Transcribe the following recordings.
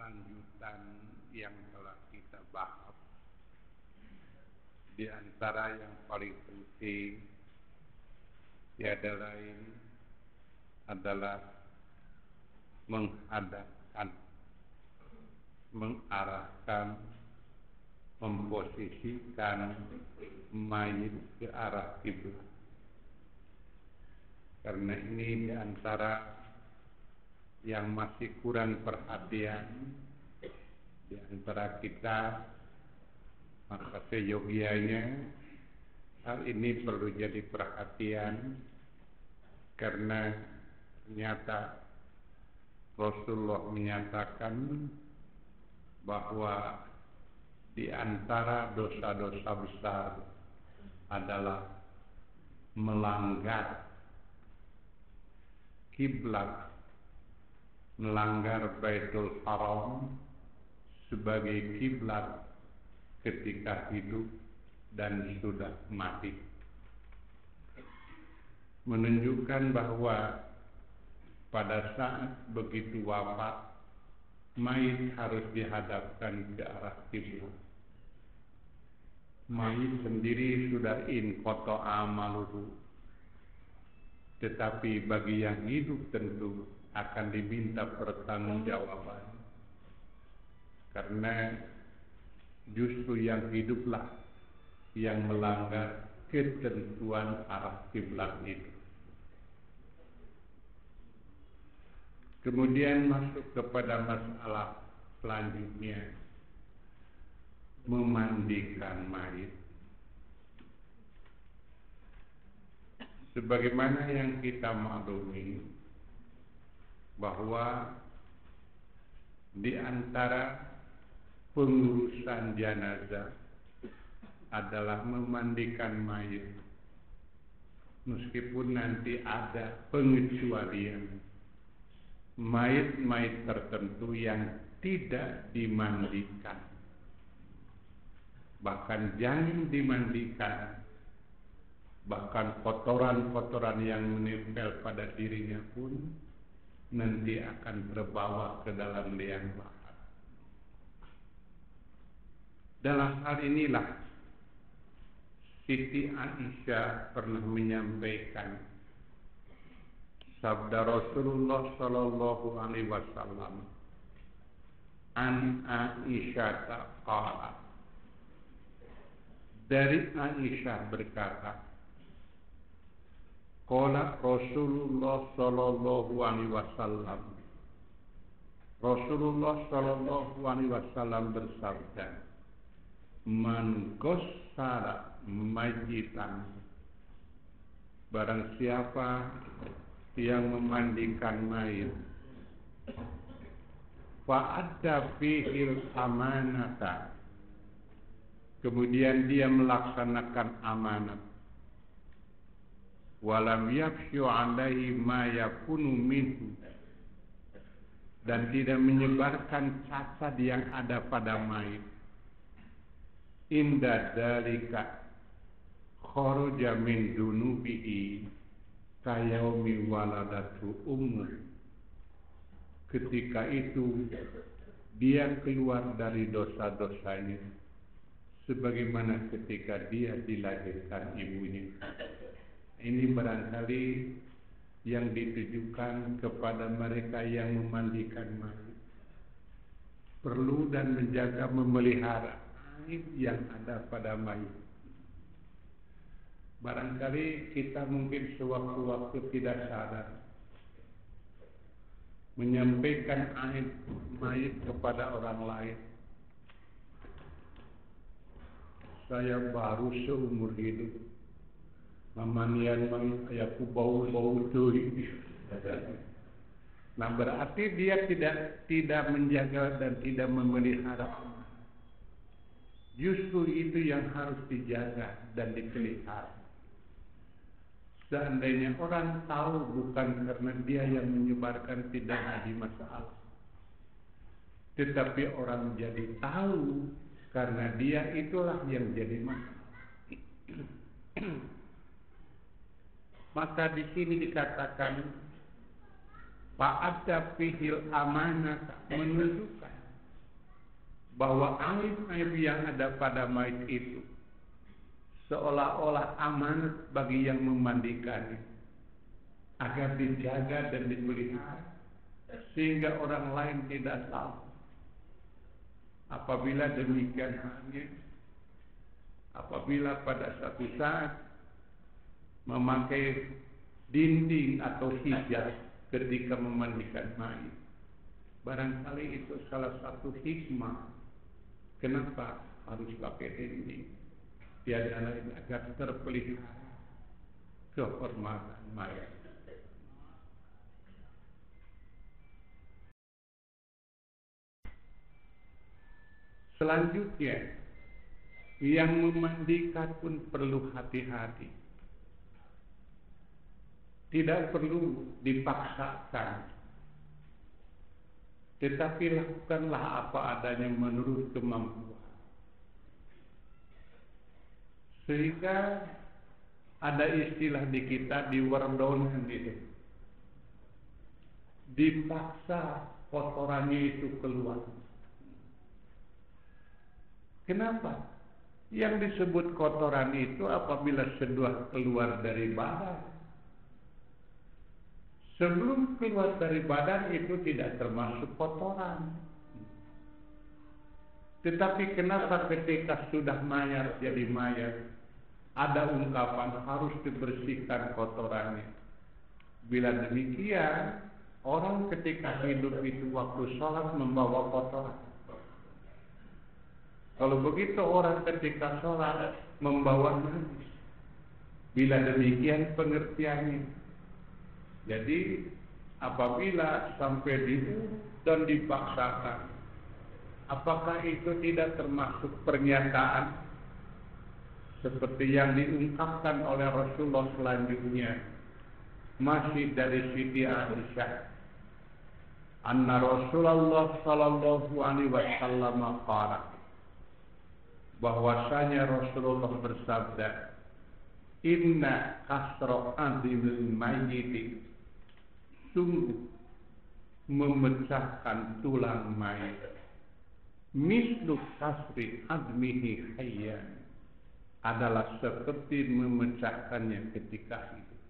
lanjutan yang telah kita bahas. Di antara yang paling penting tiada lain adalah menghadapkan, mengarahkan, memposisikan mayit ke arah kiblat. Karena ini di antara yang masih kurang perhatian di antara kita, maka seyogianya hal ini perlu jadi perhatian, karena ternyata Rasulullah menyatakan bahwa di antara dosa-dosa besar adalah melanggar kiblat, melanggar Baitul Haram sebagai kiblat ketika hidup dan sudah mati. Menunjukkan bahwa pada saat begitu wafat, mayit harus dihadapkan ke arah kiblat. Mayit sendiri sudah inqata'a amaluhu, tetapi bagi yang hidup tentu akan diminta pertanggungjawaban, karena justru yang hiduplah yang melanggar ketentuan arah kiblat itu. Kemudian masuk kepada masalah selanjutnya, memandikan mayit. Sebagaimana yang kita maklumi bahwa di antara pengurusan jenazah adalah memandikan mayit, meskipun nanti ada pengecualian mayit-mayit tertentu yang tidak dimandikan, bahkan jangan dimandikan, bahkan kotoran-kotoran yang menempel pada dirinya pun nanti akan terbawa ke dalam liang lahat. Dalam hal inilah Siti Aisyah pernah menyampaikan sabda Rasulullah sallallahu alaihi wasallam, an Aisyah qalat, dari Aisyah berkata, qala Rasulullah sallallahu alaihi wasallam, Rasulullah sallallahu alaihi wasallam bersabda, man ghassala majitan, barang siapa yang memandikan mayit, fa'adda fihil amanata, kemudian dia melaksanakan amanat, walam yafshu alaihi ma yakunu minhu, dan tidak menyebarkan cacat yang ada pada mayit, inda dalika kharaja min dunubihi kayaumi waladatu ummu, ketika itu dia keluar dari dosa-dosanya sebagaimana ketika dia dilahirkan ibunya. Ini barangkali yang ditujukan kepada mereka yang memandikan mayit, perlu dan menjaga memelihara aib yang ada pada mayit. Barangkali kita mungkin sewaktu-waktu tidak sadar menyampaikan aib mayit kepada orang lain. Saya baru seumur hidup mamanian mayit, ayahku bau-bau teuing. Nah, berarti dia tidak menjaga dan tidak memelihara. Justru itu yang harus dijaga dan dipelihara. Seandainya orang tahu bukan karena dia yang menyebarkan, tidak ada masalah. Tetapi orang jadi tahu karena dia itulah yang jadi masalah. Maka di sini dikatakan fa'adda fihil amanah, menunjukkan bahwa aib-aib yang ada pada mayit itu seolah-olah amanat bagi yang memandikannya agar dijaga dan dipelihara sehingga orang lain tidak tahu. Apabila demikian halnya, apabila pada satu saat memakai dinding atau hijab ketika memandikan mayit, barangkali itu salah satu hikmah kenapa harus pakai dinding. Tiada lain agar terpelihara kehormatan mayat. Selanjutnya, yang memandikan pun perlu hati-hati. Tidak perlu dipaksakan, tetapi lakukanlah apa adanya menurut kemampuan. Sehingga ada istilah di kita di wardonan itu, dipaksa kotorannya itu keluar. Kenapa? Yang disebut kotoran itu apabila sudah keluar dari badan. Sebelum keluar dari badan itu tidak termasuk kotoran. Tetapi kenapa ketika sudah mayat jadi mayat, ada ungkapan harus dibersihkan kotorannya. Bila demikian, orang ketika hidup itu waktu sholat membawa kotoran. Kalau begitu orang ketika sholat membawa najis. Bila demikian pengertiannya. Jadi apabila sampai diurut dan dipaksakan, apakah itu tidak termasuk pernyataan seperti yang diungkapkan oleh Rasulullah selanjutnya, masih dari Siti Aisyah, anna Rasulullah sallallahu alaihi wasallam qala, bahwasanya Rasulullah bersabda, inna kasra azimil mayyit, sungguh memecahkan tulang mayit, mislu kasri azmihi hayyan, adalah seperti memecahkannya ketika hidup.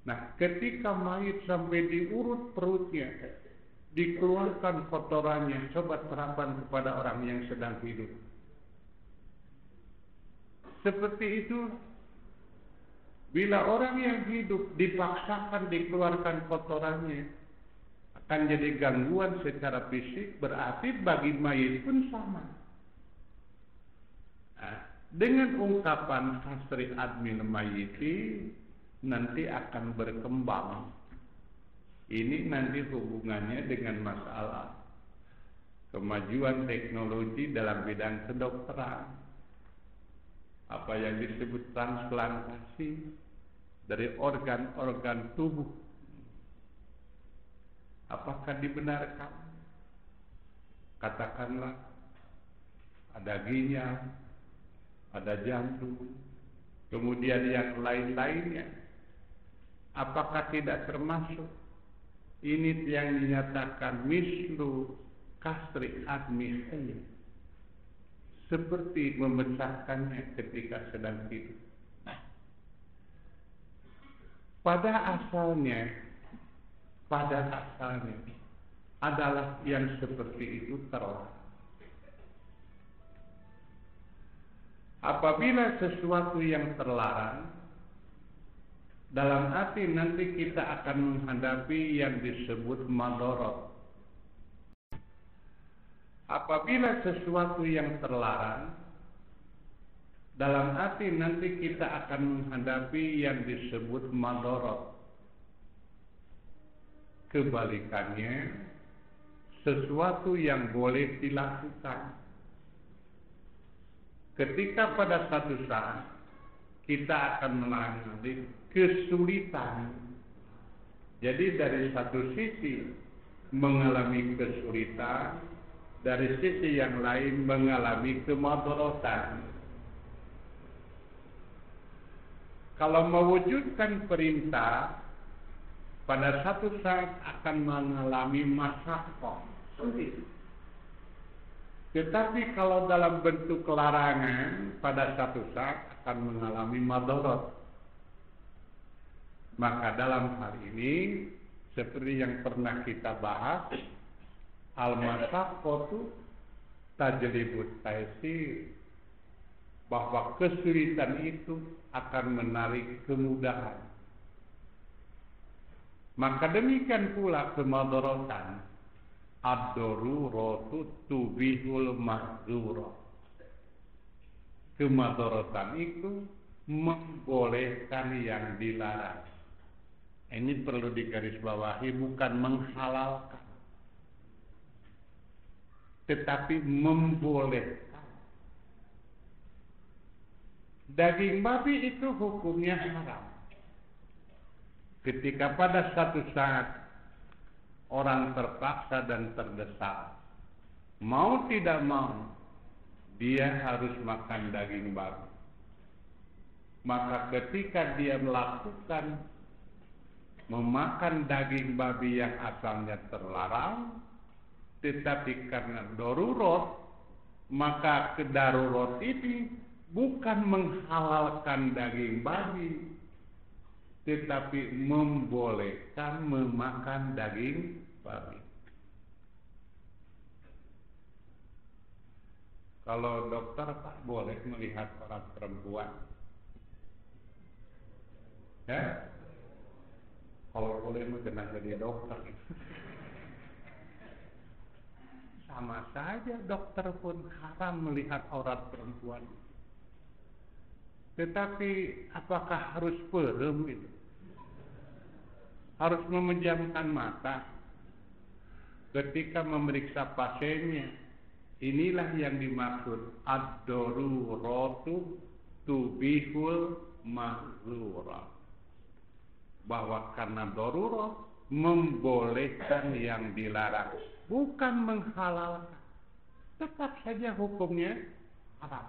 Nah, ketika mayit sampai diurut perutnya, dikeluarkan kotorannya, coba terapkan kepada orang yang sedang hidup. Seperti itu, bila orang yang hidup dipaksakan dikeluarkan kotorannya, akan jadi gangguan secara fisik, berarti bagi mayit pun sama. Nah, dengan ungkapan hasri admil mayiti, nanti akan berkembang. Ini nanti hubungannya dengan masalah kemajuan teknologi dalam bidang kedokteran. Apa yang disebut transplantasi dari organ-organ tubuh. Apakah dibenarkan? Katakanlah ada ginjal, ada jantung, kemudian yang lain-lainnya. Apakah tidak termasuk? Ini yang dinyatakan mislu kasri admi hayy, seperti memecahkannya ketika sedang hidup. Pada asalnya adalah yang seperti itu terlarang. Apabila sesuatu yang terlarang, dalam arti nanti kita akan menghadapi yang disebut madarat. Apabila sesuatu yang terlarang, dalam arti nanti kita akan menghadapi yang disebut madarat. Kebalikannya, sesuatu yang boleh dilakukan. Ketika pada satu saat kita akan mengalami kesulitan, jadi dari satu sisi mengalami kesulitan, dari sisi yang lain mengalami kemadaratan. Kalau mewujudkan perintah, pada satu saat akan mengalami masalah sulit. Tetapi kalau dalam bentuk larangan, pada satu saat akan mengalami madarat. Maka dalam hal ini, seperti yang pernah kita bahas, al-masyaqqatu tajlibut taysir, bahwa kesulitan itu akan menarik kemudahan. Maka demikian pula kemadaratan, ad-daruratu tubihul mahdzura. Kemadaratan itu membolehkan yang dilarang. Ini perlu digarisbawahi, bukan menghalalkan, tetapi membolehkan. Daging babi itu hukumnya haram. Ketika pada satu saat orang terpaksa dan terdesak, mau tidak mau, dia harus makan daging babi. Maka ketika dia memakan daging babi yang asalnya terlarang, tetapi karena darurat, maka kedarurat ini bukan menghalalkan daging babi, tetapi membolehkan memakan daging babi. Kalau dokter tak boleh melihat orang perempuan, ya? Kalau boleh mah kena jadi dokter. Sama saja dokter pun haram melihat aurat perempuan. Tetapi apakah harus perem itu? Harus memejamkan mata ketika memeriksa pasiennya. Inilah yang dimaksud ad-daruratu tubihul mahdzura. Bahwa karena darurat membolehkan yang dilarang, bukan menghalalkan. Tetap saja hukumnya haram.